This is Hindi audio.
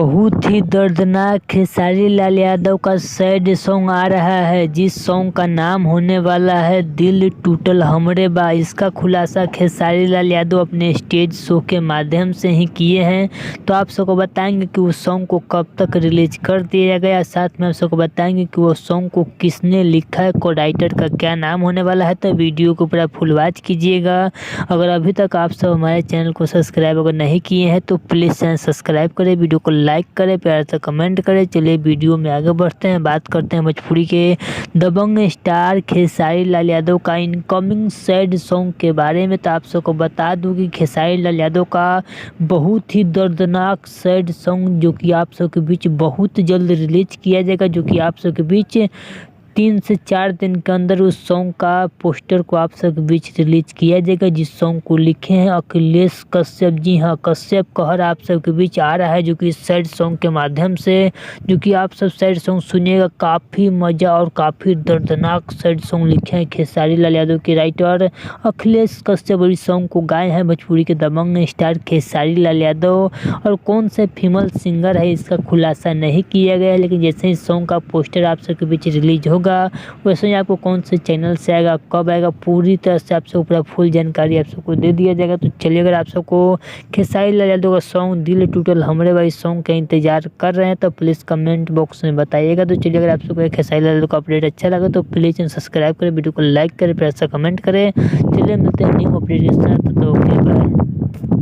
बहुत ही दर्दनाक खेसारी लाल यादव का सैड सॉन्ग आ रहा है, जिस सॉन्ग का नाम होने वाला है दिल टूटल हमरे बा। इसका खुलासा खेसारी लाल यादव अपने स्टेज शो के माध्यम से ही किए हैं। तो आप सबको बताएंगे कि उस सॉन्ग को कब तक रिलीज कर दिया गया, साथ में आप सबको बताएंगे कि वो सॉन्ग को किसने लिखा है, को राइटर का क्या नाम होने वाला है। तो वीडियो को पूरा फुल वॉच कीजिएगा। अगर अभी तक आप सब हमारे चैनल को सब्सक्राइब अगर नहीं किए हैं तो प्लीज़ चैनल सब्सक्राइब करें, वीडियो को लाइक करें, प्यार से कमेंट करें। चलिए वीडियो में आगे बढ़ते हैं, बात करते हैं भोजपुरी के दबंग स्टार खेसारी लाल यादव का इनकमिंग सैड सॉन्ग के बारे में। तो आप सबको बता दूं कि खेसारी लाल यादव का बहुत ही दर्दनाक सैड सॉन्ग जो कि आप सबके बीच बहुत जल्द रिलीज किया जाएगा, जो कि आप सबके बीच 3 से 4 दिन के अंदर उस सॉन्ग का पोस्टर को आप सबके बीच रिलीज किया जाएगा, जिस सॉन्ग को लिखे हैं अखिलेश कश्यप। जी हाँ, कश्यप कहर आप सबके बीच आ रहा है, जो कि सैड सॉन्ग के माध्यम से, जो कि आप सब सैड सॉन्ग सुनिएगा। काफ़ी मज़ा और काफ़ी दर्दनाक सैड सॉन्ग लिखे हैं खेसारी लाल यादव के राइटर अखिलेश कश्यप। इस सॉन्ग को गाए हैं भोजपुरी के दबंग स्टार खेसारी लाल यादव। और कौन से फीमेल सिंगर है इसका खुलासा नहीं किया गया है, लेकिन जैसे ही सॉन्ग का पोस्टर आप सबके बीच रिलीज होगा वैसे ही आपको कौन से चैनल से आएगा, कब आएगा, पूरी तरह से आप सबको पूरा फुल जानकारी आप सबको दे दिया जाएगा। तो चलिए, अगर आप सबको खेसारी लाल यादव का सॉन्ग दिल टूटल हमरे भाई सॉन्ग का इंतजार कर रहे हैं तो प्लीज़ कमेंट बॉक्स में बताइएगा। तो चलिए, अगर आप सबको खेसारी लाल यादव का अपडेट अच्छा लगा तो प्लीज़ चैनल सब्सक्राइब करें, वीडियो को लाइक करें, प्यार से कमेंट करें। चलिए मिलते हैं न्यू अपडेट के साथ, तो ओके बाय।